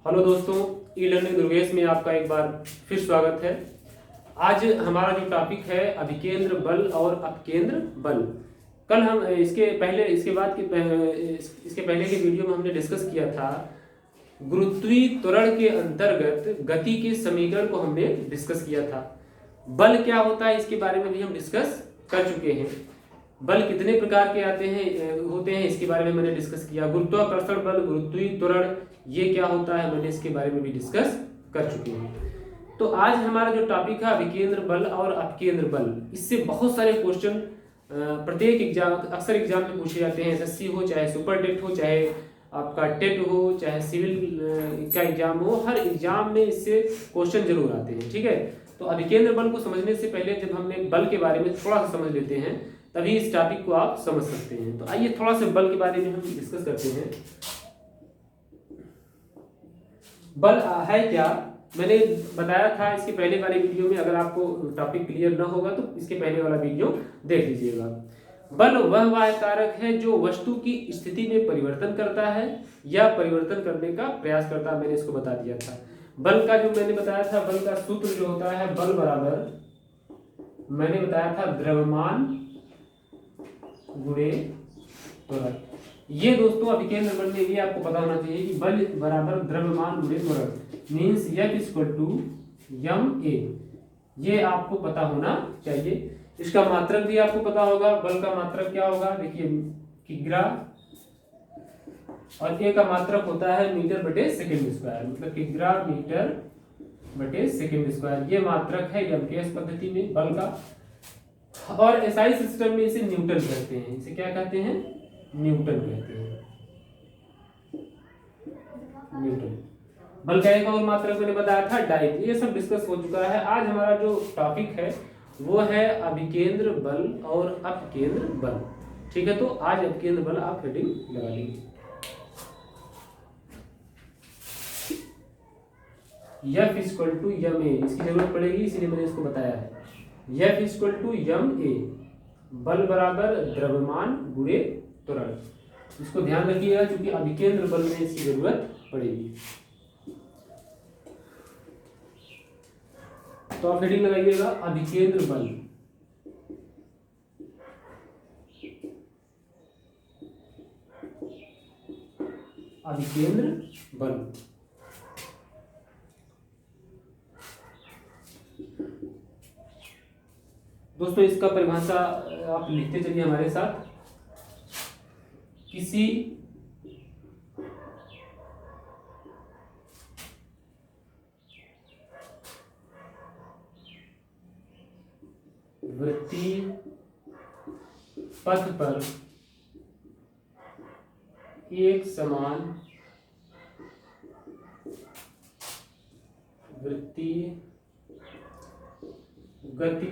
Hello दोस्तों, e learning Durgesh में आपका एक बार फिर स्वागत है। आज हमारा जो टॉपिक है अभिकेंद्र बल और अपकेंद्र बल। कल हम इसके पहले के वीडियो में हमने डिस्कस किया था गुरुत्वीय त्वरण के अंतर्गत गति के समीकरण को हमने डिस्कस किया था। बल क्या होता है इसके बारे में भी हम डिस्कस कर चुके हैं। बल कितने प्रकार के होते हैं इसके बारे में मैंने डिस्कस किया। गुरुत्वाकर्षण बल, गुरुत्वीय त्वरण, ये क्या होता है मैंने इसके बारे में भी डिस्कस कर चुके हैं। तो आज हमारा जो टॉपिक है अभिकेंद्र बल और अपकेंद्र बल, इससे बहुत सारे क्वेश्चन प्रत्येक एग्जाम अक्सर एग्जाम में पूछे जाते हैं। एसएससी हो, चाहे सुपर टेट हो, चाहे आपका टेट हो, चाहे सिविल का एग्जाम हो, हर एग्जाम में इससे क्वेश्चन जरूर आते हैं। ठीक है, तो अभिकेंद्र बल को समझने से पहले जब हमने बल के बारे में थोड़ा सा समझ लेते हैं तभी इस टॉपिक को आप समझ सकते हैं। तो आइए थोड़ा सा बल के बारे में हम डिस्कस करते हैं। बल है क्या, मैंने बताया था इसके पहले वाले वीडियो में। अगर आपको टॉपिक क्लियर ना होगा तो इसके पहले वाला वीडियो देख लीजिएगा। बल वह बाह्य कारक है जो वस्तु की स्थिति में परिवर्तन करता है या परिवर्तन करने का प्रयास करता है। मैंने इसको बता दिया था। बल का जो मैंने बताया था, बल का सूत्र जो होता है, बल बराबर मैंने बताया था द्रव्यमान गुणे त्वरण। ये दोस्तों अभिकेंद्र बल में ये आपको पता होना चाहिए कि बल बराबर द्रव्यमान गुणे त्वरण means F equal to ma। ये आपको पता होना चाहिए। इसका मात्रक भी आपको पता होगा। बल का मात्रक क्या होगा, देखिए किग्रा, और ए का मात्रक होता है मीटर बटे सेकेंड स्क्वायर, मतलब किग्रा मीटर बटे सेकेंड स्क्वायर। ये मात्रक है एमकेएस पद्धति में बल का। और एसआई सिस्टम में इसे न्यूटन कहते हैं। इसे क्या कहते हैं, न्यूटन कहते हैं। न्यूटन। बल का एक और मात्रक मैंने बताया था डाइव। ये सब डिस्कस हो चुका है। आज हमारा जो टॉपिक है वो है अभिकेंद्र बल और अपकेंद्र बल। ठीक है, तो आज अपकेंद्र बल आप हेडिंग लगा लीजिए। F equal to M A, इसकी जरूरत पड़ेगी इसलिए मैंने इसको बताया है। F equal to M A, बल बराबर द्रव्यमान गुणे त्वरण। इसको ध्यान रखिएगा क्योंकि अभिकेंद्र बल में इसकी जरूरत पड़ेगी। तो आप हेडिंग लगाइएगा अभिकेंद्र बल। अभिकेंद्र बल। दोस्तों इसका परिभाषा आप लिखते चलिए हमारे साथ। किसी वृत्तीय पथ पर एक समान वृत्तीय गति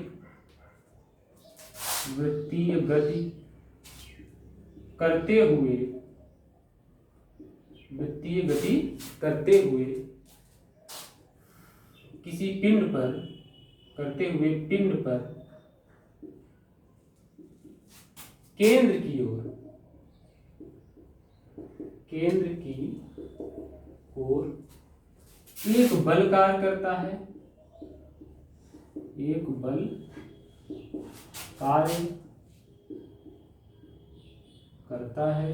करते हुए किसी पिंड पर केंद्र की ओर एक बल कार्य करता है, एक बल कार्य करता है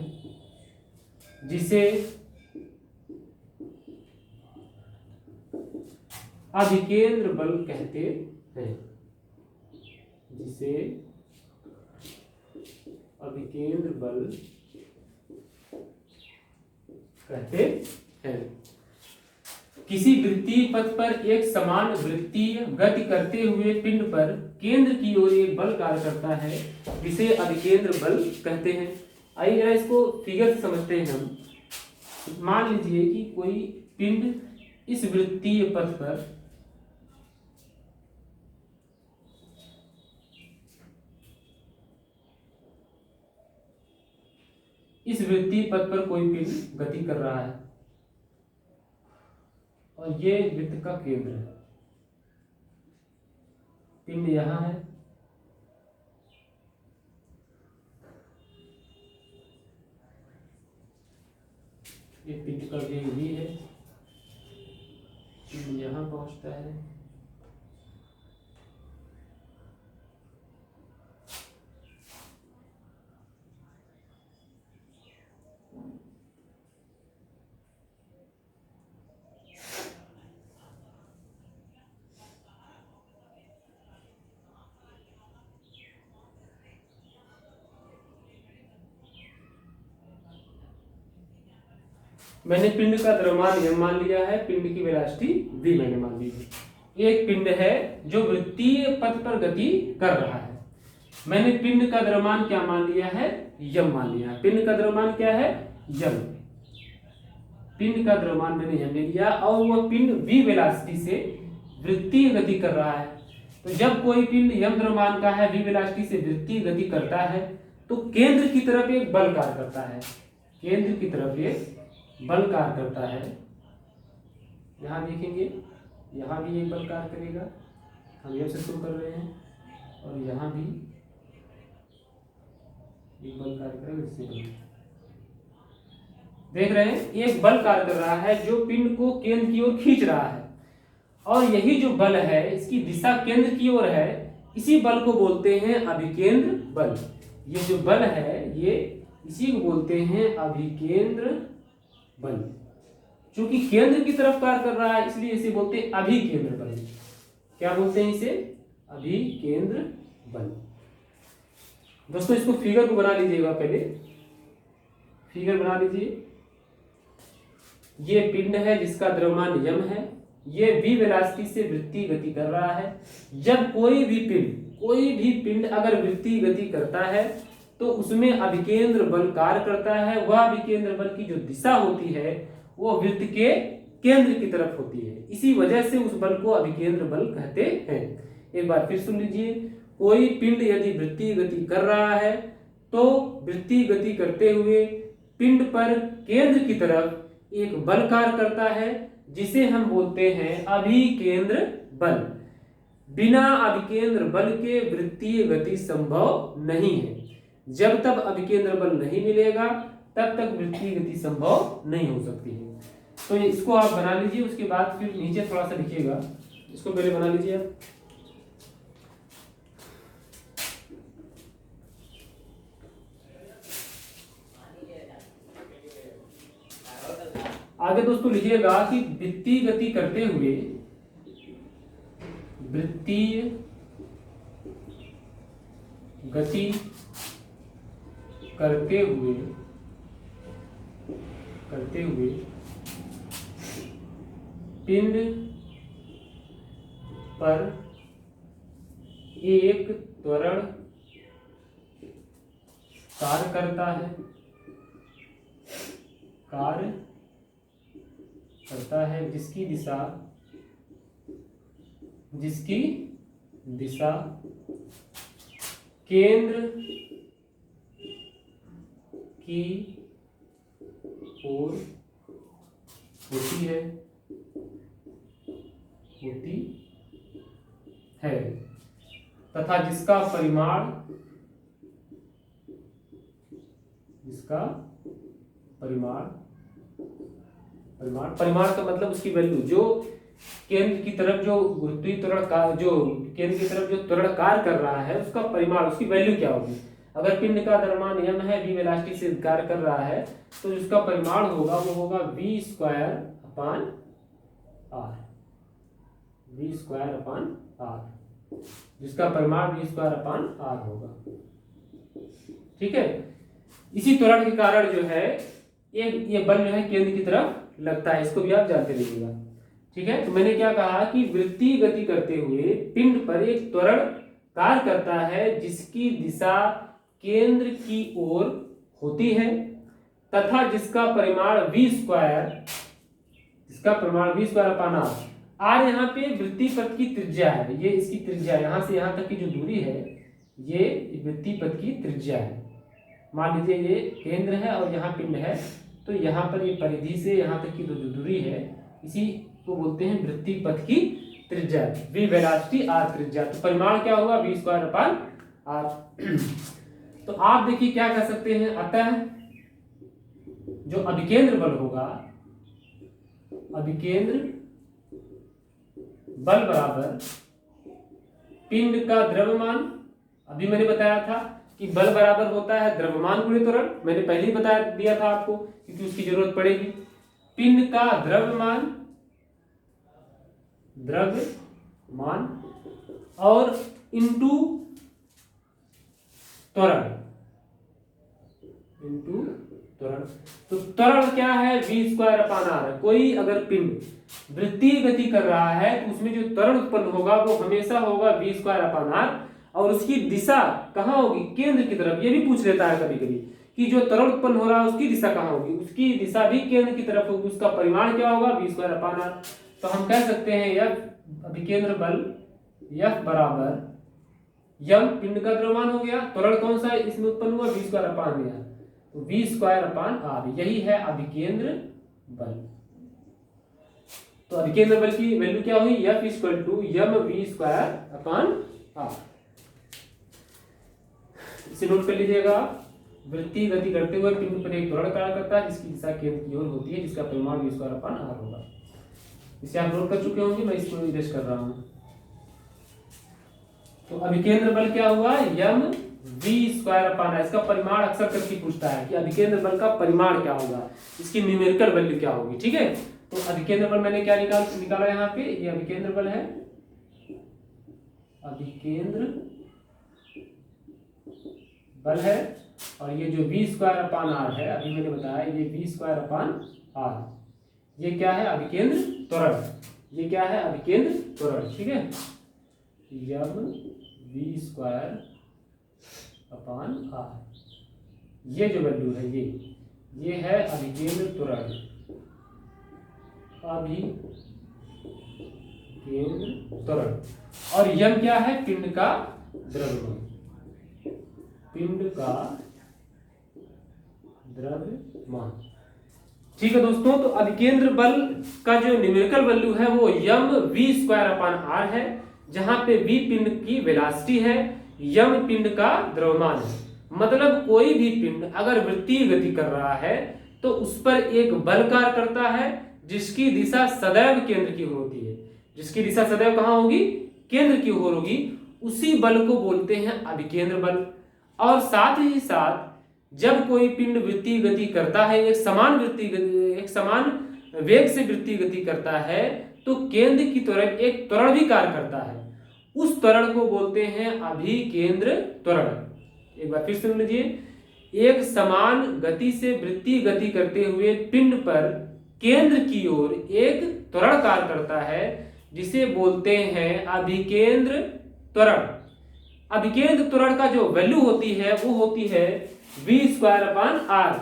जिसे अभिकेंद्र बल कहते हैं। जिसे अभिकेंद्र बल कहते हैं। किसी वृत्तीय पथ पर एक समान वृत्तीय गति करते हुए पिंड पर केंद्र की ओर एक बल कार्य करता है जिसे अभिकेंद्र बल कहते हैं। आइए जरा इसको फिगर से समझते हैं हम। मान लीजिए कि कोई पिंड इस वृत्तीय पथ पर कोई पिंड गति कर रहा है और ये वृत्त का केंद्र है। पिंड यहां है, ये पिंड का वेग v है यहाँ पहुंचता है, मैंने पिंड का द्रव्यमान m मान लिया है, पिंड की वेलोसिटी v मैंने मान ली है। एक पिंड है जो वृत्तीय पथ पर गति कर रहा है। मैंने पिंड का द्रव्यमान क्या मान लिया है, m मान लिया है। पिंड का द्रव्यमान क्या है, m। पिंड का द्रव्यमान मैंने m ले लिया और वह पिंड v वेलोसिटी से वृत्तीय गति कर रहा है। तो जब कोई पिंड m द्रव्यमान का है, v वेलोसिटी से वृत्तीय गति करता है, तो केंद्र की तरफ एक बल कार्य करता है। केंद्र की तरफ एक बल कार्य करता है। यहाँ देखेंगे, यहाँ भी एक बल कार्य करेगा, हम यहाँ से शुरू कर रहे हैं, और यहाँ भी एक बल कार्य करेगा। इससे देख रहे हैं, एक बल कार्य कर रहा है जो पिंड को केंद्र की ओर खींच रहा है, और यही जो बल है इसकी दिशा केंद्र की ओर है। इसी बल को बोलते हैं अभिकेंद्र बल। ये जो बल है ये इसी को बोलते हैं अभिकेंद्र बल। चूंकि केंद्र की तरफ कार्य कर रहा है इसलिए इसे बोलते हैं अभिकेंद्र बल। क्या बोलते हैं इसे, अभिकेंद्र बल। दोस्तों इसको फिगर को बना लीजिएगा, पहले फिगर बना लीजिए। ये पिंड है जिसका द्रव्यमान m है, ये v वेलोसिटी से वृत्तीय गति कर रहा है। जब कोई भी पिंड अगर वृत्तीय गति करता है तो उसमें अभिकेंद्र बल कार्य करता है। वह अभिकेंद्र बल की जो दिशा होती है वो वृत्त के केंद्र की तरफ होती है। इसी वजह से उस बल को अभिकेंद्र बल कहते हैं। एक बार फिर सुन लीजिए, कोई पिंड यदि वृत्तीय गति कर रहा है तो वृत्तीय गति करते हुए पिंड पर केंद्र की तरफ एक बल कार्य करता है जिसे हम बोलते हैं अभिकेंद्र बल। बिना अभिकेंद्र बल के वृत्तीय गति संभव नहीं है। जब तक अभिकेंद्र बल नहीं मिलेगा तब तक वृत्तीय गति संभव नहीं हो सकती है। तो इसको आप बना लीजिए, उसके बाद फिर नीचे थोड़ा सा लिखिएगा। इसको पहले बना लीजिए आप। आगे दोस्तों लिखिएगा कि वृत्तीय गति करते हुए पिंड पर एक त्वरण कार्य करता है जिसकी दिशा केंद्र की ओर होती है तथा जिसका परिमाण का मतलब उसकी वैल्यू, जो केंद्र की तरफ जो गुरुत्वीय त्वरण का जो केंद्र की तरफ जो त्वरण कार्य कर रहा है उसका परिमाण, उसकी वैल्यू क्या होगी। अगर पिंड का द्रव्यमान m है, v वेलोसिटी से कार्य कर रहा है, तो जिसका परिमाण होगा वो होगा v स्क्वायर अपॉन r, जिसका परिमाण v स्क्वायर अपॉन r होगा। ठीक है। इसी त्वरण के कारण जो है ये बल जो है केंद्र की तरफ लगता है, इसको भी आप जानते रहिएगा। ठीक है। तो मैंने क्या कहा कि वृत्तीय गति करते हुए पिंड पर एक त्वरण कार्य करता है जिसकी दिशा केंद्र की ओर होती है तथा जिसका परिमाण v square upon r। r यहाँ पे वृत्तीय पथ की त्रिज्या है, ये इसकी त्रिज्या, यहाँ से यहाँ तक की जो दूरी है ये वृत्तीय पथ की त्रिज्या है। मान लीजिए ये केंद्र है और यहाँ पिंड है, तो यहाँ पर ये परिधि से यहाँ तक की जो दूरी है इसी को बोलते हैं वृत्तीय पथ की त्रिज्या, v वेलोसिटी r त्रिज्या। तो परिमाण क्या होगा, v स्क्वायर अपॉन r। तो आप देखिए क्या कह सकते हैं, अतः जो अभिकेंद्र बल होगा, अभिकेंद्र बल बराबर पिंड का द्रव्यमान। अभी मैंने बताया था कि बल बराबर होता है द्रव्यमान गुणित त्वरण, मैंने पहले ही बता दिया था आपको क्योंकि उसकी जरूरत पड़ेगी। पिंड का द्रव्यमान और इनटू त्वरण। तो त्वरण क्या है, v²/r। कोई अगर पिंड वृत्तीय गति कर रहा है तो उसमें जो त्वरण उत्पन्न होगा वो हमेशा होगा v²/r, और उसकी दिशा कहाँ होगी, केंद्र की तरफ। ये भी पूछ लेता है कभी कभी कि जो त्वरण उत्पन्न हो रहा है उसकी दिशा कहाँ होगी, उसकी दिशा भी केंद्र की तरफ होगी। उसका परिमाण क्या होगा, v²/r। तो हम कह सकते हैं F अभिकेंद्र बल F बराबर यम पिंड का द्रव्यमान हो गया, त्वरण कौन सा इसमें उत्पन्न हुआ, v²/r। तो v²/r यही है अभिकेंद्र बल। तो अभिकेंद्र बल की वैल्यू क्या हुई, F = mv²/r। इसे नोट कर लीजिएगा। वृत्तीय गति करते हुए पिंड पर एक त्वरण कार्य करता है जिसकी दिशा केंद्र की ओर होती है, जिसका परिमाण v²/r होगा। इसे आप नोट कर चुके होंगे, मैं इसको निर्देश कर रहा हूं। तो अभिकेंद्र बल क्या हुआ, mv²/r। इसका परिमाण अक्सर करके पूछता है कि अभिकेंद्र बल का परिमाण क्या होगा, इसकी न्यूमेरिकल वैल्यू क्या होगी। ठीक है, तो अभिकेंद्र बल मैंने क्या निकाला यहाँ पे, ये अभिकेंद्र बल है, अभिकेंद्र बल है, और ये जो v²/r है, अभी मैंने बताया ये v²/r, ये क्या है, अभिकेंद्र त्वरण। ये क्या है, अभिकेंद्र त्वरण। ठीक है, v²/r, ये जो वैल्यू है ये है अभिकेंद्र त्वरण, अभिकेंद्र त्वरण। और यम क्या है, पिंड का द्रव्यमान, पिंड का द्रव्यमान। ठीक है दोस्तों, तो अभिकेंद्र बल का जो न्यूमेरिकल वैल्यू है वो mv²/r है, जहां पे v पिंड की वेलोसिटी है, यम पिंड का द्रव्यमान है। मतलब कोई भी पिंड अगर वृत्तीय गति कर रहा है तो उस पर एक बल कार्य करता है जिसकी दिशा सदैव केंद्र की ओर होती है। जिसकी दिशा सदैव कहां होगी, केंद्र की ओर होगी। उसी बल को बोलते हैं अभिकेंद्र बल। और साथ ही साथ जब कोई पिंड वृत्तीय गति करता है, एक समान वेग से वृत्तीय गति करता है, तो केंद्र की तरफ एक त्वरण भी कार्य करता है। उस त्वरण को बोलते हैं अभिकेंद्र त्वरण। एक बार फिर सुन लीजिए, एक समान गति से वृत्तीय गति करते हुए पिंड पर केंद्र की ओर एक त्वरण कार्य करता है जिसे बोलते हैं अभिकेंद्र त्वरण। अभिकेंद्र त्वरण का जो वैल्यू होती है वो होती है v²/r।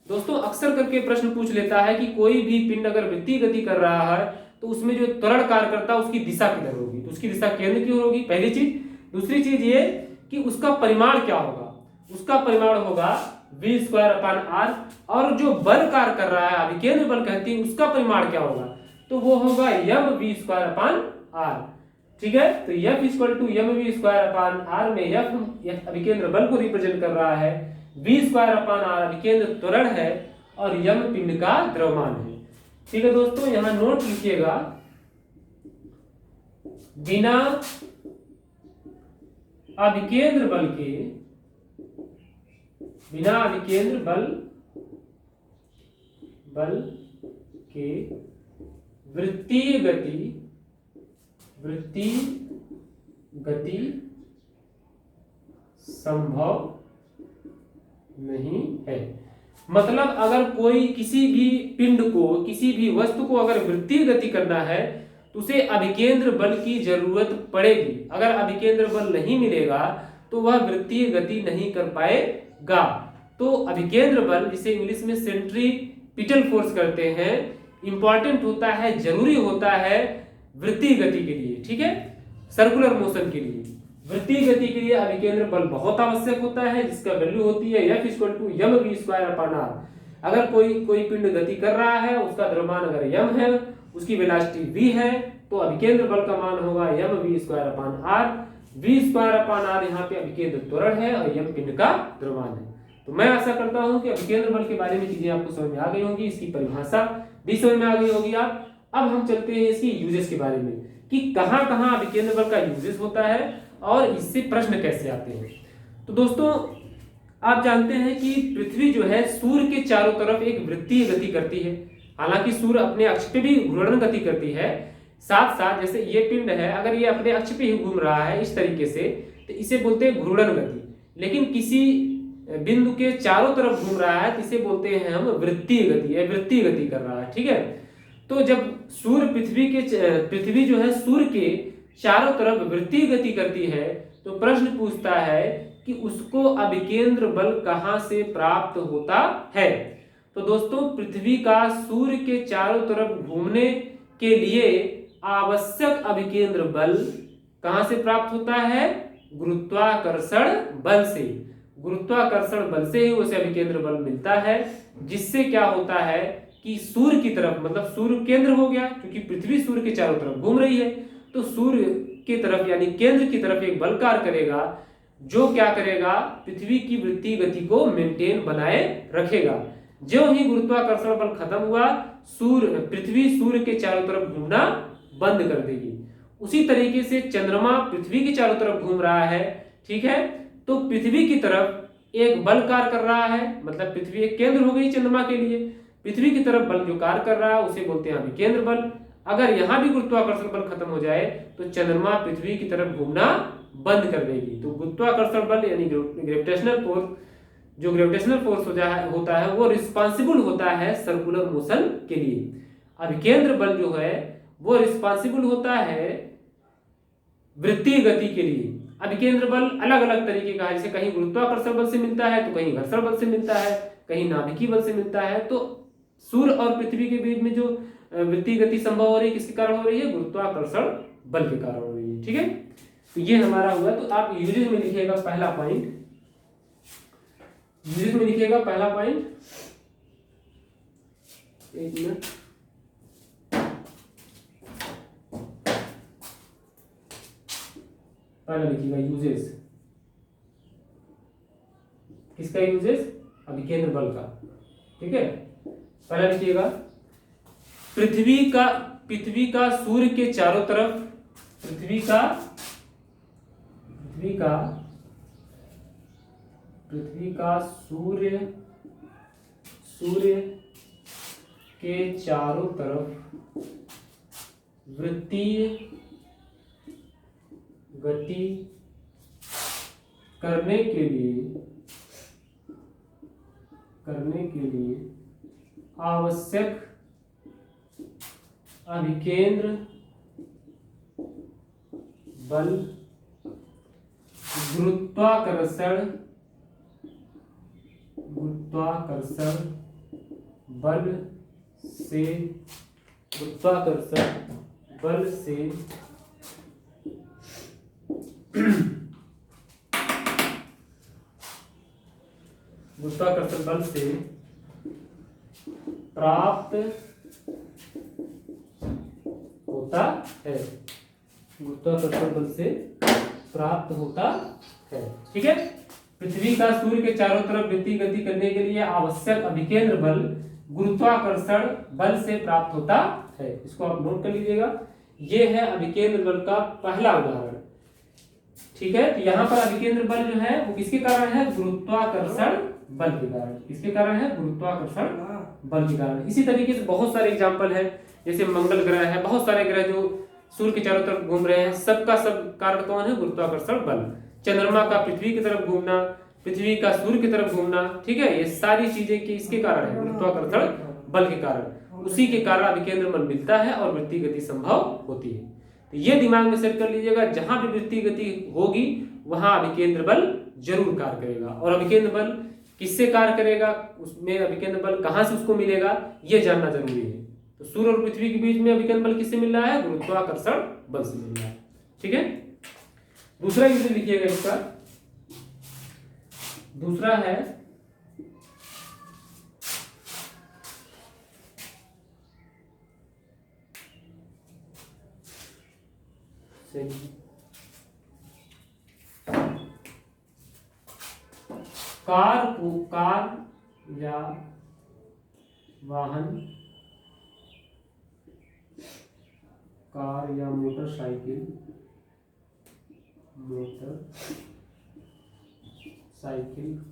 दोस्तों अक्सर करके प्रश्न पूछ लेता है कि कोई भी पिंड अगर वृत्तीय गति कर रहा है तो उसमें जो त्वरण कार्य करता है उसकी दिशा किधर होगी, तो उसकी दिशा केंद्र की ओर होगी, पहली चीज। दूसरी चीज ये कि उसका परिमाण क्या होगा, उसका परिमाण होगा v²/r। और जो बल कार्य कर रहा है अभिकेंद्र बल कहते हैं, उसका परिमाण क्या होगा, तो वो होगा mv²/r। ठीक है, तो F = mv²/r में F अभिकेंद्र बल को रिप्रेजेंट कर रहा है, v²/r अभिकेंद्र त्वरण है, और यम पिंड का द्रव्यमान है। ठीक है दोस्तों, यहां नोट लिखिएगा, बिना अभिकेंद्र बल के वृत्तीय गति संभव नहीं है। मतलब अगर कोई किसी भी पिंड को, किसी भी वस्तु को अगर वृत्तीय गति करना है तो उसे अभिकेंद्र बल की जरूरत पड़ेगी। अगर अभिकेंद्र बल नहीं मिलेगा तो वह वृत्तीय गति नहीं कर पाएगा। तो अभिकेंद्र बल, जिसे इंग्लिश में सेंट्रीपिटल फोर्स करते हैं, इंपॉर्टेंट होता है, जरूरी होता है वृत्तीय गति के लिए। ठीक है, सर्कुलर मोशन के लिए, वृत्तीय गति के लिए अभिकेंद्र बल बहुत आवश्यक होता है, जिसका वैल्यू होती है F = mv²/r। अगर कोई पिंड गति कर रहा है, उसका द्रव्यमान अगर m है, उसकी वेलोसिटी v है, तो अभिकेंद्र बल का मान होगा mv²/r। v²/r यहाँ पे अभिकेंद्र त्वरण है और m पिंड का द्रव्यमान है। तो मैं आशा करता हूं कि अभिकेंद्र बल के बारे में चीजें आपको समझ में आ गई होंगी, इसकी परिभाषा भी समझ में आ गई होगी। आप अब हम चलते हैं इसकी यूजेस के बारे में कि कहाँ कहाँ अभिकेंद्र बल का यूजेस होता है और इससे प्रश्न कैसे आते हैं। तो दोस्तों आप जानते हैं कि पृथ्वी जो है सूर्य के चारों तरफ एक वृत्तीय गति करती है। हालांकि सूर्य अपने अक्ष पे भी घूर्णन गति करती है, साथ साथ जैसे ये पिंड है अगर ये अपने अक्ष पे ही घूम रहा है इस तरीके से तो इसे बोलते हैं घूर्णन गति। लेकिन किसी बिंदु के चारों तरफ घूम रहा है तो इसे बोलते हैं हम वृत्तीय गति, या वृत्तीय गति कर रहा है। ठीक है, तो जब पृथ्वी जो है सूर्य के चारों तरफ वृत्तीय गति करती है तो प्रश्न पूछता है कि उसको अभिकेंद्र बल कहां से प्राप्त होता है। तो दोस्तों पृथ्वी का सूर्य के चारों तरफ घूमने के लिए आवश्यक अभिकेंद्र बल कहां से प्राप्त होता है? गुरुत्वाकर्षण बल से। गुरुत्वाकर्षण बल से ही उसे अभिकेंद्र बल मिलता है, जिससे क्या होता है कि सूर्य की तरफ, मतलब सूर्य केंद्र हो गया क्योंकि पृथ्वी सूर्य के चारों तरफ घूम रही है, तो सूर्य की तरफ यानी केंद्र की तरफ एक बल कार्य करेगा जो क्या करेगा, पृथ्वी की वृत्तीय गति को मेंटेन बनाए रखेगा। जो ही गुरुत्वाकर्षण बल खत्म हुआ पृथ्वी सूर्य के चारों तरफ घूमना बंद कर देगी। उसी तरीके से चंद्रमा पृथ्वी के चारों तरफ घूम रहा है, ठीक है, तो पृथ्वी की तरफ एक बल कार्य कर रहा है, मतलब पृथ्वी एक केंद्र हो गई चंद्रमा के लिए। पृथ्वी की तरफ बल जो कार्य कर रहा है उसे बोलते हैं अभिकेंद्र बल। अगर यहां भी गुरुत्वाकर्षण बल खत्म हो जाए तो चंद्रमा पृथ्वी की तरफ घूमना बंद कर देगी। तो गुरुत्वाकर्षण बल यानी ग्रेविटेशनल फोर्स, जो ग्रेविटेशनल फोर्स होता है वो रिस्पॉन्सिबल होता है सर्कुलर मोशन के लिए। अभिकेंद्र बल जो है वो रिस्पॉन्सिबल होता है वृत्तीय गति के लिए। अभिकेंद्र बल अलग अलग तरीके का है, जैसे कहीं गुरुत्वाकर्षण बल से मिलता है तो कहीं घर्षण बल से मिलता है, कहीं नाभिकीय बल से मिलता है। तो सूर्य और पृथ्वी के बीच में जो वृत्तीय गति संभव हो रही है किसके कारण हो रही है? गुरुत्वाकर्षण बल के कारण हो रही है। ठीक है, तो ये हमारा हुआ। तो आप यूजेस में लिखिएगा पहला पॉइंट, यूजेस में लिखिएगा पहला पॉइंट, एक मिनट, पहला लिखिएगा यूजेस। किसका यूजेस? अभिकेंद्र बल का। ठीक है, पहला लिखिएगा पृथ्वी का सूर्य के चारों तरफ, पृथ्वी का सूर्य के चारों तरफ वृत्तीय गति करने के लिए आवश्यक अभिकेंद्र बल गुरुत्वाकर्षण बल से प्राप्त होता है। गुरुत्वाकर्षण बल से प्राप्त होता है। ठीक है, पृथ्वी का सूर्य के चारों तरफ वृत्तीय गति करने के लिए आवश्यक अभिकेंद्र बल गुरुत्वाकर्षण बल से प्राप्त होता है। इसको आप नोट कर लीजिएगा। ये है अभिकेंद्र बल का पहला उदाहरण। ठीक है, तो यहाँ पर अभिकेंद्र बल जो है वो किसके कारण है? गुरुत्वाकर्षण बल के कारण। किसके कारण है? गुरुत्वाकर्षण बल के कारण। इसी तरीके से बहुत सारे एग्जांपल है, जैसे मंगल ग्रह है, बहुत सारे ग्रह जो सूर्य के चारों तरफ घूम रहे हैं, सबका सब कारण कौन है? गुरुत्वाकर्षण बल। चंद्रमा का पृथ्वी की तरफ घूमना, पृथ्वी का सूर्य की तरफ घूमना, ठीक है, ये सारी चीजें किसके कारण है? गुरुत्वाकर्षण बल के कारण। उसी के कारण अभिकेंद्र बल मिलता है और वृत्तीय गति संभव होती है। तो ये दिमाग में सेट कर लीजिएगा, जहां भी वृत्तीय गति होगी वहां अभिकेंद्र बल जरूर कार्य करेगा। और अभिकेंद्र बल किससे कार्य करेगा, उसमें अभिकेंद्र बल कहां से उसको मिलेगा, यह जानना जरूरी है। तो सूर्य और पृथ्वी के बीच में अभिकेंद्र बल किससे मिल रहा है? गुरुत्वाकर्षण बल से मिल रहा है। ठीक है, दूसरा यूज लिखिएगा इसका। दूसरा है कार या वाहन कार या मोटरसाइकिल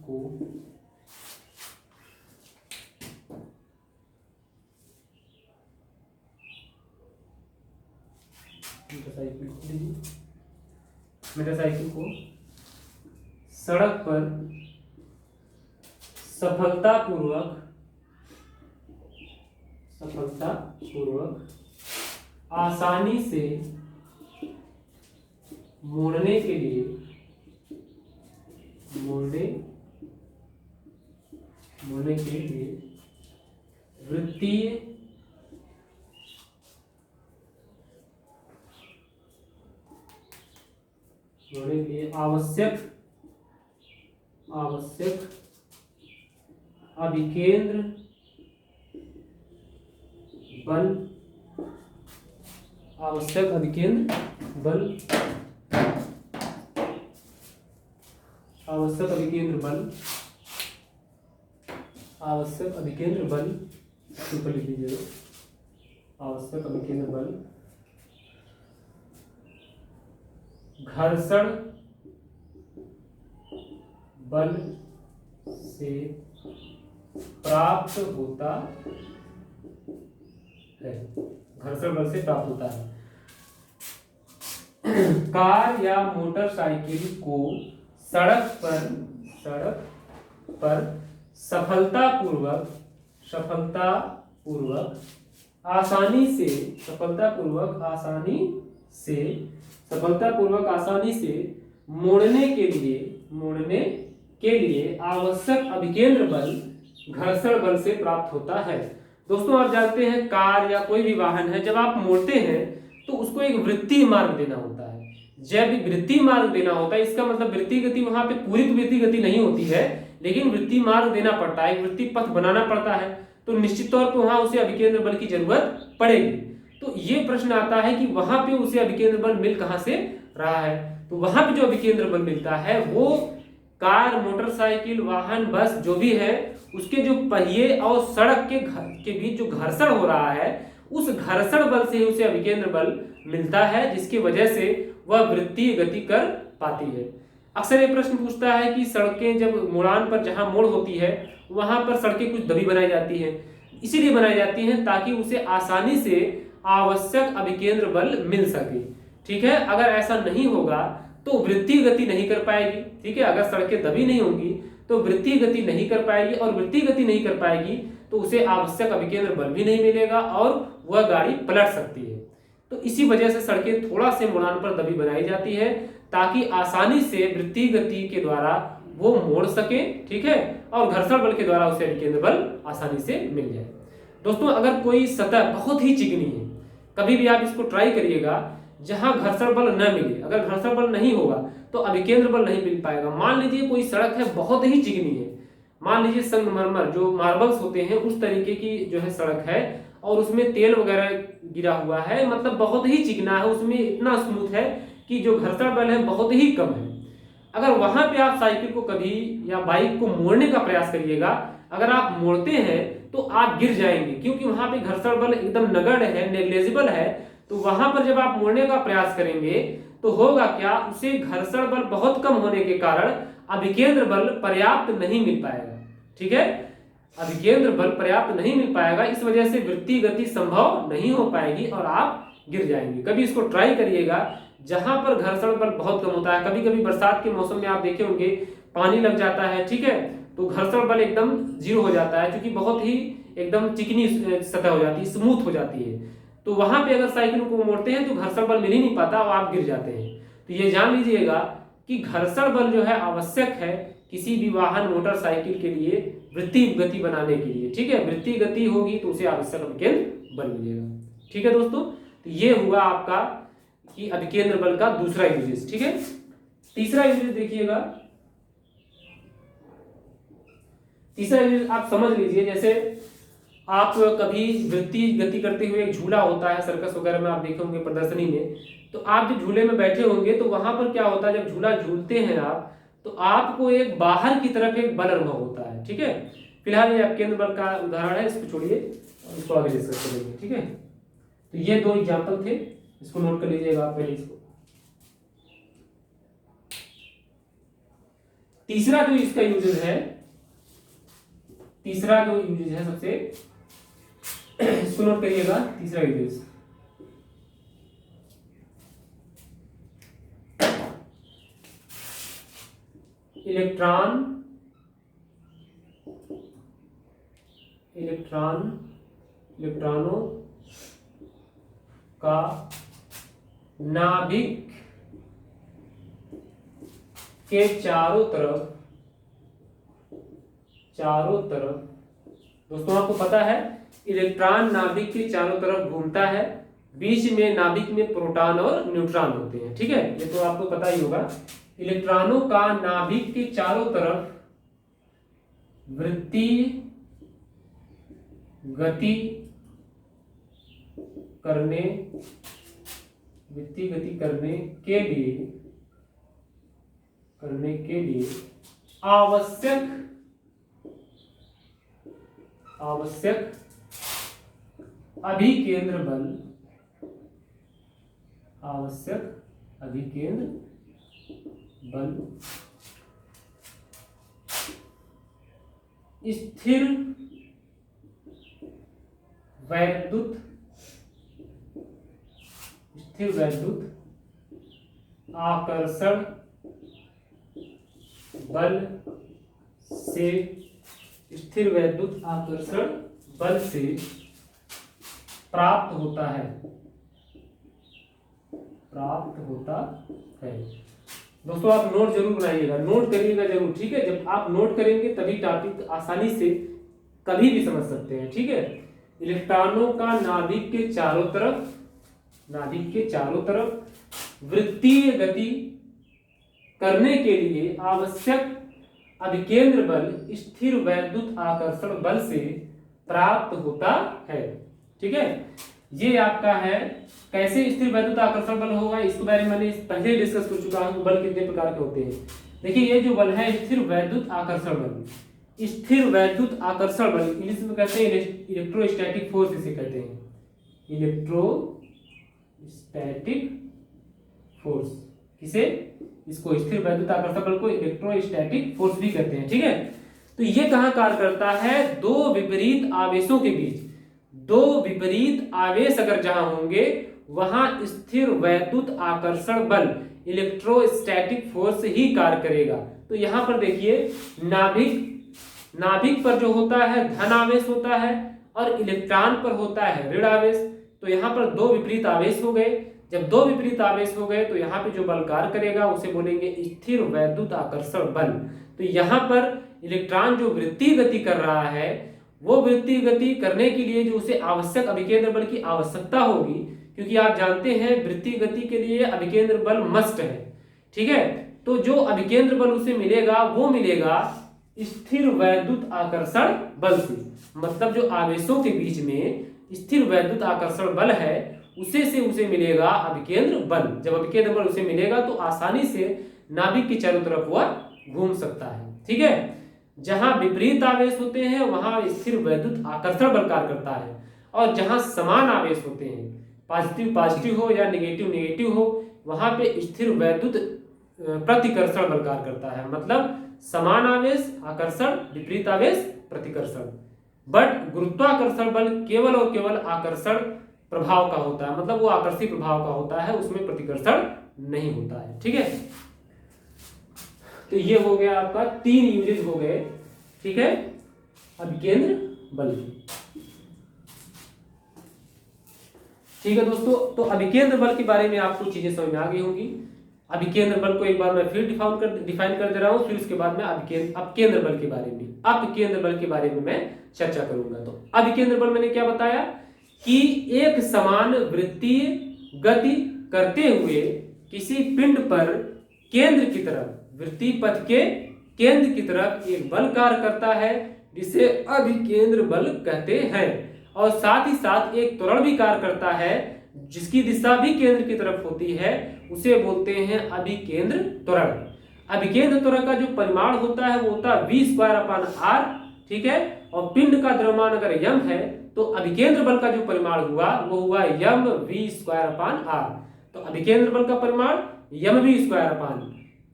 को मोटरसाइकिल को सड़क पर सफलतापूर्वक आसानी से मोड़ने के लिए वृत्तीय आवश्यक अभिकेंद्र बल ऊपर लिख लीजिए, आवश्यक अभिकेंद्र बल घर्षण बल से प्राप्त होता है। कार या मोटरसाइकिल को सड़क पर सफलतापूर्वक आसानी से मोड़ने के लिए आवश्यक अभिकेंद्र बल घर्षण बल से प्राप्त होता है। दोस्तों आप जानते हैं कार या कोई भी वाहन है, जब आप मोड़ते हैं तो उसको एक वृत्तीय मार्ग देना होता है। जब वृत्तीय मार्ग देना होता है, इसका मतलब वृत्तीय गति वहां पे पूरी वृत्तीय गति नहीं होती है, लेकिन वृत्तीय मार्ग देना पड़ता है, वृत्तीय पथ बनाना पड़ता है, तो निश्चित तौर पर वहां उसे अभिकेंद्र बल की जरूरत पड़ेगी। तो ये प्रश्न आता है कि वहां पे उसे अभिकेंद्र बल मिल कहां से रहा है। तो वहां पे जो अभिकेंद्र बल मिलता है वो कार, मोटरसाइकिल, वाहन, बस जो भी है उसके जो पहिए और सड़क के बीच जो घर्षण हो रहा है, उस घर्षण बल से ही उसे अभिकेंद्र बल मिलता है, जिसकी वजह से वह वृत्तीय गति कर पाती है। अक्सर ये प्रश्न पूछता है कि सड़कें जब मुड़ान पर जहां मोड़ होती है वहां पर सड़कें कुछ दबी बनाई जाती हैं, इसीलिए बनाई जाती हैं ताकि उसे आसानी से आवश्यक अभिकेंद्र बल मिल सके। ठीक है, अगर ऐसा नहीं होगा तो वृत्तीय गति नहीं कर पाएगी। ठीक है, अगर सड़कें दबी नहीं होंगी तो वृत्तीय गति नहीं कर पाएगी, और वृत्तीय गति नहीं कर पाएगी तो उसे आवश्यक अभिकेंद्र बल भी नहीं मिलेगा और वह गाड़ी पलट सकती है। तो इसी वजह से सड़कें थोड़ा से मुड़ान पर दबी बनाई जाती है ताकि आसानी से वृत्तीय गति के द्वारा वो मोड़ सके। ठीक है, और घर्षण बल के द्वारा उसे अभिकेंद्र बल आसानी से मिल जाए। दोस्तों अगर कोई सतह बहुत ही चिकनी है, कभी भी आप इसको ट्राई करिएगा, जहां घर्षण बल न मिले, अगर घर्षण बल नहीं होगा तो अभिकेंद्र बल नहीं मिल पाएगा। मान लीजिए कोई सड़क है बहुत ही चिकनी है, मान लीजिए संगमरमर जो मार्बल्स होते हैं उस तरीके की जो है सड़क है, और उसमें तेल वगैरह गिरा हुआ है, मतलब बहुत ही चिकना है, उसमें इतना स्मूथ है कि जो घर्षण बल है बहुत ही कम है। अगर वहां पे आप साइकिल को कभी या बाइक को मोड़ने का प्रयास करिएगा, अगर आप मोड़ते हैं तो आप गिर जाएंगे, क्योंकि वहां पे घर्षण बल एकदम नगण्य है, नेग्लिजिबल है। तो वहां पर जब आप मोड़ने का प्रयास करेंगे तो होगा क्या, उसे घर्षण बल बहुत कम होने के कारण अभिकेंद्र बल पर्याप्त नहीं मिल पाएगा। ठीक है, अभिकेंद्र बल पर्याप्त नहीं मिल पाएगा, इस वजह से वृत्तीय गति संभव नहीं हो पाएगी और आप गिर जाएंगे। कभी इसको ट्राई करिएगा जहां पर घर्षण बल बहुत कम होता है। कभी कभी बरसात के मौसम में आप देखे होंगे पानी लग जाता है, ठीक है, तो घर्षण बल एकदम जीरो हो जाता है, क्योंकि बहुत ही एकदम चिकनी सतह हो जाती है, स्मूथ हो जाती है। तो वहां पे अगर साइकिल को मोड़ते हैं तो घर्षण बल मिल ही नहीं पाता और आप गिर जाते हैं। तो ये जान लीजिएगा कि घर्षण बल जो है आवश्यक है किसी भी वाहन, मोटरसाइकिल के लिए वृत्तीय गति बनाने के लिए। ठीक है, वृत्तीय गति होगी तो उसे आवश्यक अभिकेंद्र बल मिलेगा। ठीक है दोस्तों, तो ये हुआ आपका कि अभिकेंद्र बल का दूसरा यूजेस। ठीक है, तीसरा यूजेस देखिएगा। तीसरा यूजेस आप समझ लीजिए, जैसे आप कभी वृत्तीय गति करते हुए एक झूला होता है, सर्कस वगैरह में आप देखे होंगे प्रदर्शनी में, तो आप जब झूले में बैठे होंगे तो वहां पर क्या होता है, जब झूला झूलते हैं आप तो आपको एक बाहर की तरफ एक बल अनुभव होता है। ठीक है, फिलहाल ये अभिकेंद्र बल का उदाहरण है, इसको छोड़िए, इसको आगे डिस्कस करेंगे। ठीक है, तो ये दो एग्जाम्पल थे इसको नोट कर लीजिएगा आप पहले इसको। तीसरा जो इसका यूजेज है, तीसरा जो यूजेज है सबसे, इसको नोट करिएगा। तीसरा यूजेज इलेक्ट्रॉनों का नाभिक के चारों तरफ दोस्तों आपको पता है इलेक्ट्रॉन नाभिक के चारों तरफ घूमता है, बीच में नाभिक में प्रोटॉन और न्यूट्रॉन होते हैं, ठीक है, ये तो आपको पता ही होगा। इलेक्ट्रॉनों का नाभिक के चारों तरफ वृत्तीय गति करने के लिए आवश्यक अभिकेंद्र बल स्थिर वैद्युत आकर्षण बल से प्राप्त होता है। दोस्तों आप नोट जरूर बनाइएगा, नोट करिएगा जरूर, ठीक है। जब आप नोट करेंगे तभी टॉपिक आसानी से कभी भी समझ सकते हैं, ठीक है। इलेक्ट्रॉनों का नाभिक के चारों तरफ वृत्तीय गति करने के लिए आवश्यक अभिकेंद्र बल स्थिर वैद्युत आकर्षण बल से प्राप्त होता है, ठीक है। ये आपका है कैसे स्थिर वैद्युत आकर्षण बल होगा, इसके बारे में मैंने पहले डिस्कस कर चुका हूं। बल कितने प्रकार के होते हैं, देखिए ये जो बल है स्थिर वैद्युत आकर्षण बल, स्थिर वैद्युत आकर्षण बल इंग्लिश में कहते हैं इलेक्ट्रोस्टैटिक फोर्स, इसे कहते हैं इलेक्ट्रोस्टैटिक फोर्स। किसे, इसको स्थिर वैद्युत आकर्षण बल को इलेक्ट्रोस्टैटिक फोर्स भी कहते हैं, ठीक है। तो ये कहां कार्य करता है, दो विपरीत आवेशों के बीच, दो विपरीत आवेश अगर जहां होंगे वहां स्थिर वैद्युत आकर्षण बल इलेक्ट्रोस्टैटिक फोर्स ही कार्य करेगा। तो यहां पर देखिए नाभिक पर जो होता है धन आवेश होता है और इलेक्ट्रॉन पर होता है ऋण आवेश। तो यहाँ पर दो विपरीत आवेश हो गए, जब दो विपरीत आवेश हो गए तो यहाँ पे जो बल कार्य करेगा उसे बोलेंगे स्थिर वैद्युत आकर्षण बल। तो यहाँ पर इलेक्ट्रॉन जो वृत्तीय गति कर रहा है, वो वृत्तीय गति करने के लिए जो उसे आवश्यक अभिकेंद्र बल की आवश्यकता होगी, क्योंकि आप जानते हैं वृत्तीय गति के लिए अभिकेंद्र बल मस्ट है, ठीक है। तो जो अभिकेंद्र बल उसे मिलेगा वो मिलेगा स्थिर वैद्युत आकर्षण बल से, मतलब जो आवेशों के बीच में स्थिर वैद्युत आकर्षण बल है उसे मिलेगा अभिकेंद्र बल। जब अभिकेंद्र बल उसे मिलेगा तो आसानी से नाभिक के चारों तरफ वह घूम सकता है, ठीक है। जहां विपरीत आवेश होते हैं वहां स्थिर वैद्युत आकर्षण बल कार्य करता है, और जहां समान आवेश होते हैं, पॉजिटिव हो या नेगेटिव हो, वहां पे स्थिर वैद्युत प्रतिकर्षण बल कार्य करता है। मतलब समान आवेश आकर्षण, विपरीत आवेश प्रतिकर्षण। बट गुरुत्वाकर्षण बल केवल और केवल आकर्षण प्रभाव का होता है, मतलब वो आकर्षी प्रभाव का होता है, उसमें प्रतिकर्षण नहीं होता है, ठीक है। तो ये हो गया आपका 3 यूजेज हो गए, ठीक है, अभिकेंद्र बल की। ठीक है दोस्तों, तो अभिकेंद्र बल के बारे में आपको चीजें समझ में आ गई होंगी। अभिकेंद्र बल को एक बार मैं फिर डिफाइन कर दे रहा हूं, फिर उसके बाद में अपकेंद्र बल के बारे में मैं चर्चा करूंगा। तो अभिकेंद्र बल मैंने क्या बताया कि एक समान वृत्तीय गति करते हुए किसी पिंड पर केंद्र की तरफ, वृत्तीय पथ के केंद्र की तरफ एक बल कार्य करता है जिसे अभिकेंद्र बल कहते हैं, और साथ ही साथ एक त्वरण भी कार्य करता है जिसकी दिशा भी केंद्र की तरफ होती है, उसे बोलते हैं अभिकेंद्र त्वरण। अभिकेंद्र त्वरण का जो परिमाण होता है वो होता है v² r, ठीक है, और पिंड का द्रव्यमान अगर यम है तो अभिकेंद्र बल का जो परिमाण हुआ वो हुआ M V square upon R. तो अभिकेंद्र बल का परिमाण M V square upon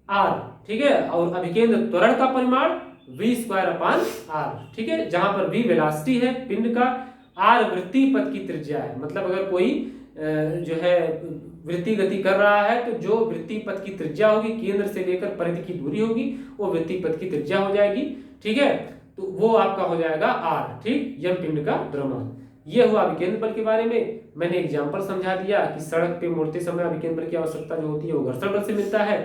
R, ठीक है, और अभिकेंद्र त्वरण का परिमाण वी स्क्वायर अपान आर, ठीक है, जहां पर वी वेलोसिटी है पिंड का, आर वृत्तीय पथ की त्रिज्या है। मतलब अगर कोई जो है वृत्तीय गति कर रहा है तो जो वृत्तीय पथ की त्रिज्या होगी केंद्र से लेकर परिधि की दूरी होगी वो वृत्तीय पथ की त्रिज्या हो जाएगी, ठीक है, तो वो आपका हो जाएगा आर, ठीक, यम पिंड का द्रव्यमान। ये हुआ अभिकेंद्र बल के बारे में। मैंने एग्जांपल समझा दिया कि सड़क पे मुड़ते समय अभिकेंद्र बल की आवश्यकता जो होती है वो घर्षण बल से मिलता है,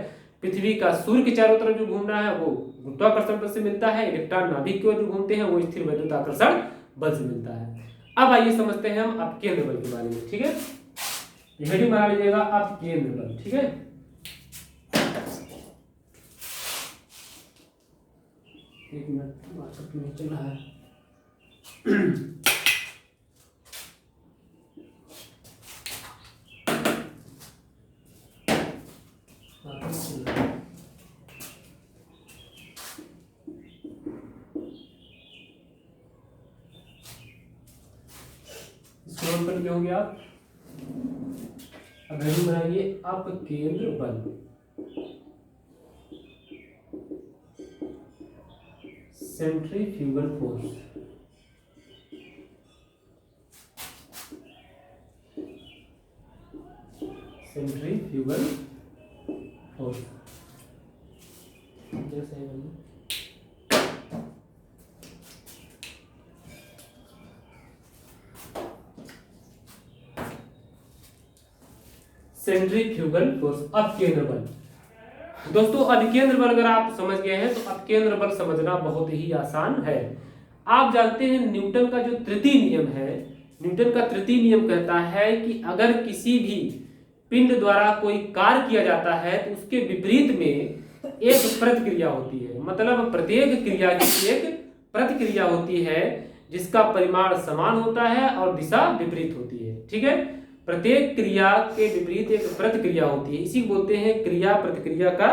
पृथ्वी का सूर्य के चारों तरफ जो घूमना है वो गुरुत्वाकर्षण बल से मिलता है, इलेक्ट्रॉन नाभिक की ओर जो घूमते हैं वो स्थिर वैद्युताकर्षण बल से मिलता है। अब आइए समझते हैं हम अपकेंद्र बल के बारे में, ठीक है, हेडिंग बना लीजिएगा अपकेंद्र बल, ठीक है। एक मिनट व्हाट्सएप में चल रहा है। स्क्रॉल कर होंगे आप। अब हेडिंग बनाइए अपकेंद्र बल। सेंट्रीफ्यूगल फोर्स, सेंट्रीफ्यूगल फोर्स जैसे है सेंट्रीफ्यूगल फोर्स, अपकेंद्र बल। दोस्तों अभिकेंद्र बल अगर आप समझ गए हैं तो अपकेंद्र बल समझना बहुत ही आसान है। आप जानते हैं न्यूटन का जो तृतीय नियम है, न्यूटन का तृतीय नियम कहता है कि अगर किसी भी पिंड द्वारा कोई कार्य किया जाता है तो उसके विपरीत में एक प्रतिक्रिया होती है। मतलब प्रत्येक क्रिया की एक प्रतिक्रिया होती है जिसका परिमाण समान होता है और दिशा विपरीत होती है, ठीक है। प्रत्येक क्रिया के विपरीत एक प्रतिक्रिया होती है, इसी को बोलते हैं क्रिया प्रतिक्रिया का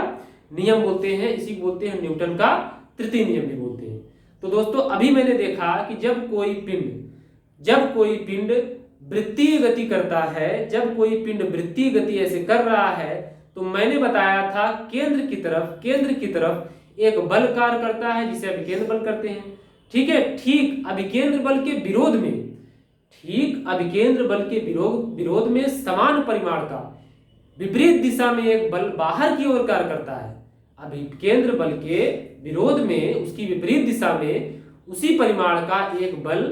नियम बोलते हैं, इसी को बोलते हैं न्यूटन का तृतीय नियम भी बोलते हैं। तो दोस्तों अभी मैंने देखा कि जब कोई पिंड वृत्तीय गति करता है, जब कोई पिंड वृत्तीय गति ऐसे कर रहा है तो मैंने बताया था केंद्र की तरफ एक बल कार्य करता है जिसे अभिकेंद्र बल करते हैं, ठीक है। ठीक अभिकेंद्र बल के विरोध में समान परिमाण का विपरीत दिशा में एक बल बाहर की ओर कार्य करता है। अभिकेंद्र बल के विरोध में उसकी विपरीत दिशा में उसी परिमाण का एक बल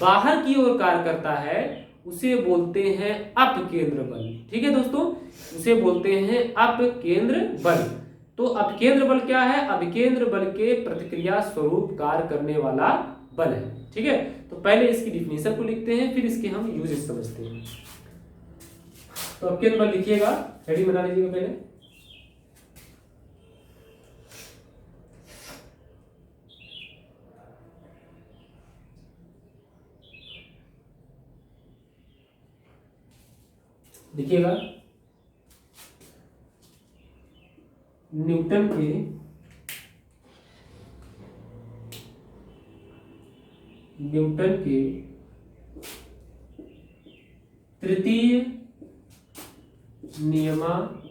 बाहर की ओर कार्य करता है, उसे बोलते हैं अपकेंद्र बल, ठीक है दोस्तों, उसे बोलते हैं अपकेंद्र बल। तो अपकेंद्र बल क्या है? अभिकेंद्र बल के प्रतिक्रिया स्वरूप कार्य करने वाला बल है, ठीक है। तो पहले इसकी डिफिनेशन को लिखते हैं फिर इसके हम यूजेस समझते हैं। तो अपकेंद्र बल लिखिएगा, हेडिंग बना लीजिएगा पहले। देखिएगा न्यूटन के तृतीय नियमानुसार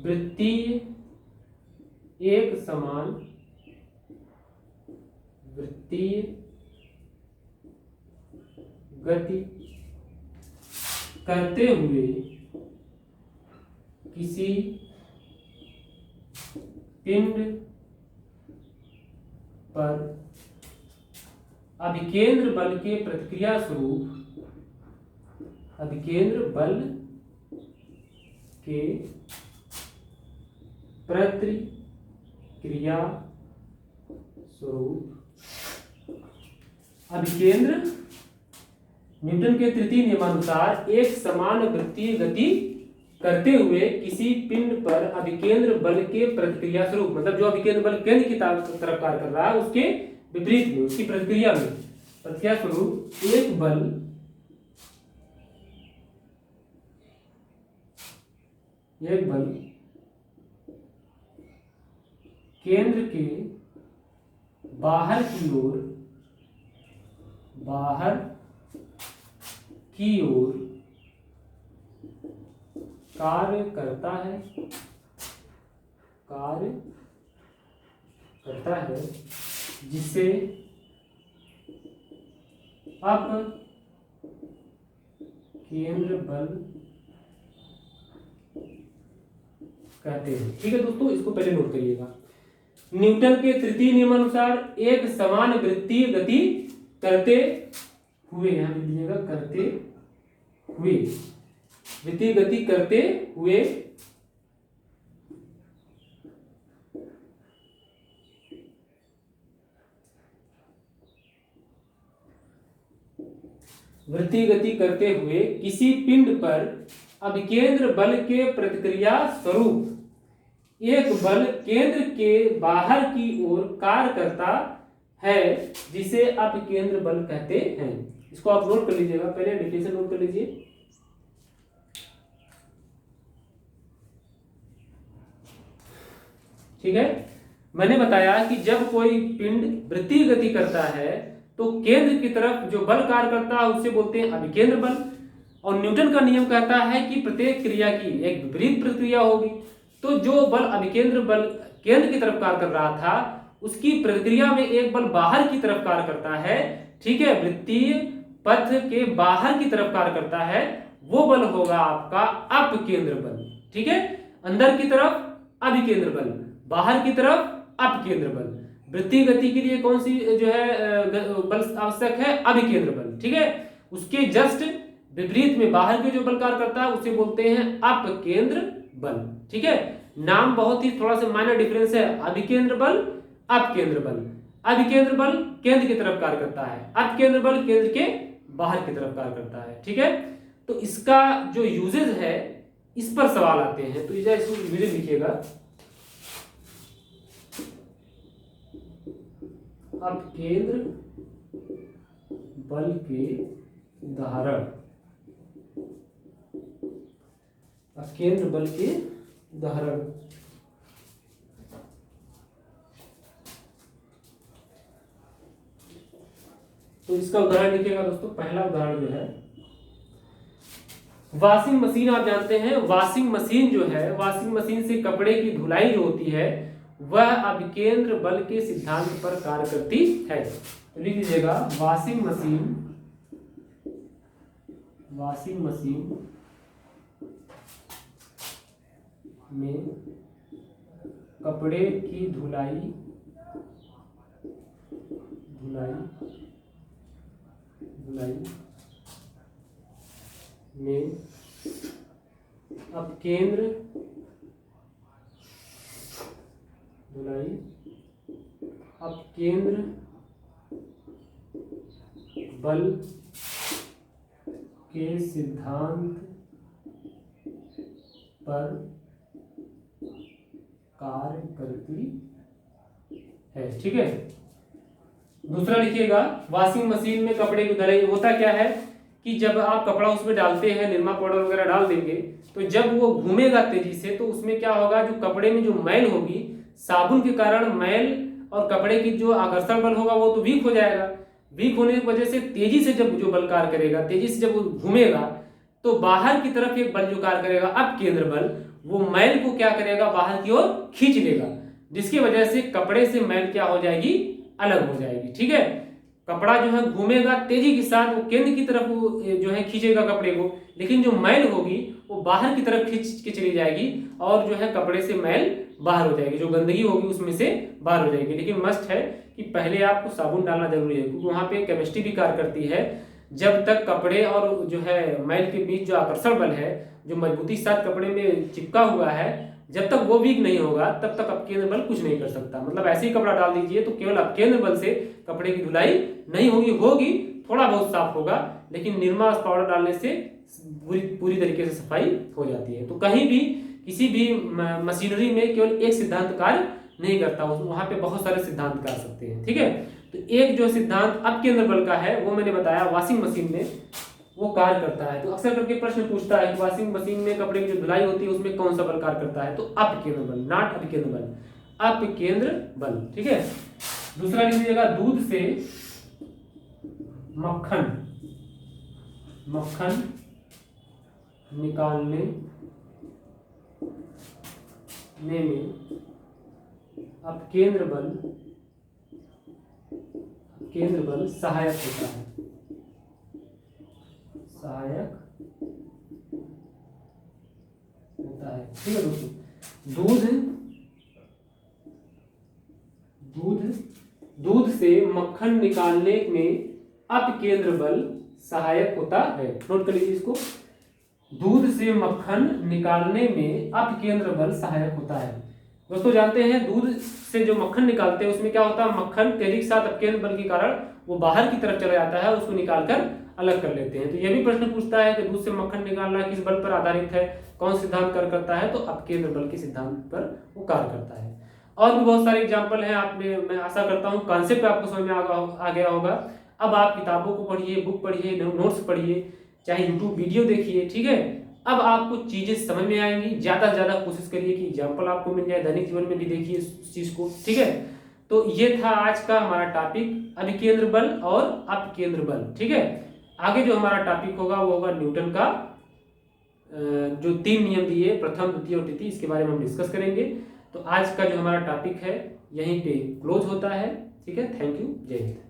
वृत्तीय एक समान वृत्तीय गति करते हुए किसी पिंड पर अभिकेंद्र बल के प्रतिक्रिया स्वरूप अभिकेंद्र बल के प्रतिक्रिया स्वरूप अभिकेंद्र न्यूटन के तृतीय नियमानुसार एक समान वृत्तीय गति करते हुए किसी पिंड पर अभिकेंद्र बल के प्रतिक्रिया स्वरूप, मतलब जो अभिकेंद्र बल केंद्र की तरफ कार्य कर रहा है उसके विपरीत में, उसकी प्रतिक्रिया स्वरूप एक बल एक बल केंद्र के बाहर की ओर कार्य करता है जिसे अपकेंद्र बल कहते हैं। ठीक है दोस्तों, इसको पहले नोट करिएगा। न्यूटन के तृतीय नियमानुसार एक समान वृत्तीय गति करते हुए, यहां लिख लीजिएगा, करते हुए, वृत्तीय गति करते हुए किसी पिंड पर अभिकेंद्र बल के प्रतिक्रिया स्वरूप एक बल केंद्र के बाहर की ओर कार्य करता है जिसे अपकेंद्र बल कहते हैं। इसको आप नोट कर लीजिएगा, पहले डेफिनेशन नोट कर लीजिए। ठीक है, मैंने बताया कि जब कोई पिंड वृत्तीय गति करता है तो केंद्र की तरफ जो बल कार्य करता है उसे बोलते हैं अभिकेंद्र बल। और न्यूटन का नियम कहता है कि प्रत्येक क्रिया की एक विपरीत प्रतिक्रिया होगी। तो जो बल अभिकेंद्र बल केंद्र की तरफ कार्य कर रहा था, उसकी प्रतिक्रिया में एक बल बाहर की तरफ कार्य करता है। ठीक है, वृत्तीय पथ के बाहर की तरफ कार्य करता है, वो बल होगा आपका अपकेंद्र बल। ठीक है, अंदर की तरफ अभिकेंद्र बल, बाहर की तरफ अपकेंद्र बल। वृत्तीय गति के लिए कौन सी जो है बल आवश्यक है? अभिकेंद्र बल। ठीक है, उसके जस्ट विपरीत में बाहर के जो बल कार्य करता है उसे बोलते हैं अपकेंद्र बल। ठीक है, नाम बहुत ही थोड़ा सा माइनर डिफरेंस है, अभिकेंद्र बल, अपकेंद्र बल। अभिकेंद्र बल केंद्र की तरफ कार्य करता है, अपकेंद्र बल केंद्र के बाहर की तरफ कार्य करता है। ठीक है, तो इसका जो यूजेज है इस पर सवाल आते हैं, तो इसको लिखिएगा, अपकेंद्र बल के उदाहरण, अपकेंद्र बल के उदाहरण। तो इसका उदाहरण लिखिएगा दोस्तों। पहला उदाहरण जो है वॉशिंग मशीन। आप जानते हैं वॉशिंग मशीन जो है, वॉशिंग मशीन से कपड़े की धुलाई जो होती है वह अभिकेंद्र बल के सिद्धांत पर कार्य करती है। तो लिख लीजिएगा, वॉशिंग मशीन में कपड़े की धुलाई में अपकेंद्र बल के सिद्धांत पर कार्य करती है। ठीक है, दूसरा लिखिएगा, वॉशिंग मशीन में कपड़े की धुलाई होता क्या है कि जब आप कपड़ा उसमें डालते हैं, निरमा पाउडर वगैरह डाल देंगे, तो जब वो घूमेगा तेजी से तो उसमें क्या होगा, जो कपड़े में जो मैल होगी, साबुन के कारण मैल और कपड़े की जो आकर्षण बल होगा वो तो वीक हो जाएगा। वीक होने की वजह से तेजी से जब जो बल कार्य करेगा, तेजी से जब वो घूमेगा तो बाहर की तरफ एक बल जो कार्य करेगा अपकेंद्र बल, वो मैल को क्या करेगा, बाहर की ओर खींच लेगा, जिसकी वजह से कपड़े से मैल क्या हो जाएगी, अलग हो जाएगी। ठीक है, कपड़ा जो है घूमेगा तेजी के साथ, वो केंद्र की तरफ जो है खींचेगा कपड़े को, लेकिन जो मैल होगी वो बाहर की तरफ खींच के चली जाएगी और जो है कपड़े से मैल बाहर हो जाएगी, जो गंदगी होगी उसमें से बाहर हो जाएगी। लेकिन मस्ट है कि पहले आपको साबुन डालना जरूरी है, क्योंकि वहां पे केमिस्ट्री भी कार्य करती है। जब तक कपड़े और जो है मैल के बीच जो आकर्षण बल है, जो मजबूती के साथ कपड़े में चिपका हुआ है, जब तक वो वीक नहीं होगा तब तक अपकेंद्र बल कुछ नहीं कर सकता। मतलब ऐसे ही कपड़ा डाल दीजिए तो केवल अपकेंद्र बल से कपड़े की धुलाई नहीं होगी, थोड़ा बहुत साफ होगा, लेकिन निरमा पाउडर डालने से पूरी तरीके से सफाई हो जाती है। तो कहीं भी किसी भी मशीनरी में केवल एक सिद्धांत कार्य नहीं करता, वहां पे बहुत सारे सिद्धांत कर सकते हैं। ठीक है, तो एक जो सिद्धांत अपकेंद्र बल का है वो मैंने बताया वॉशिंग मशीन में, वो कार्य करता है। तो अक्सर करके प्रश्न पूछता है कि वॉशिंग मशीन में कपड़े की जो धुलाई होती है उसमें कौन सा बल कार्य करता है, तो अपकेंद्र बल, नॉट अभिकेंद्र बल, अपकेंद्र बल। ठीक है। दूसरा लिख लीजिएगा, दूध से मक्खन निकालने में अपकेंद्र बल सहायक होता है, ठीक है दोस्तों। दूध से मक्खन निकालने में अपकेंद्र बल सहायक होता है। नोट कर लीजिए इसको, दूध से मक्खन निकालने में अपकेंद्र बल सहायक होता है। दोस्तों जानते हैं दूध से जो मक्खन निकालते हैं उसमें क्या होता है, मक्खन तेजी के साथ अपकेंद्र बल के कारण वो बाहर की तरफ चला जाता है, उसको निकालकर अलग कर लेते हैं। तो यह भी प्रश्न पूछता है कि दूध से मक्खन निकालना किस बल पर आधारित है, कौन सिद्धांत कार्य करता है, तो अपकेंद्र बल के सिद्धांत पर वो कार्य करता है। और भी बहुत सारे एग्जाम्पल हैं, आपने, मैं आशा करता हूँ कॉन्सेप्ट आपको समझ में आ गया होगा। अब आप किताबों को पढ़िए, बुक पढ़िए, नोट्स पढ़िए, चाहे यूट्यूब वीडियो देखिए। ठीक है, अब आपको चीजें समझ में आएंगी। ज्यादा से ज्यादा कोशिश करिए कि एग्जाम्पल आपको मिल जाए, दैनिक जीवन में भी देखिए इस चीज को। ठीक है, तो ये था आज का हमारा टॉपिक, अभिकेंद्र बल और अपकेंद्र बल। ठीक है, आगे जो हमारा टॉपिक होगा वो होगा न्यूटन का जो 3 नियम दिए, प्रथम, द्वितीय और तृतीय, इसके बारे में हम डिस्कस करेंगे। तो आज का जो हमारा टॉपिक है यहीं पे क्लोज होता है। ठीक है, थैंक यू, जय हिंद।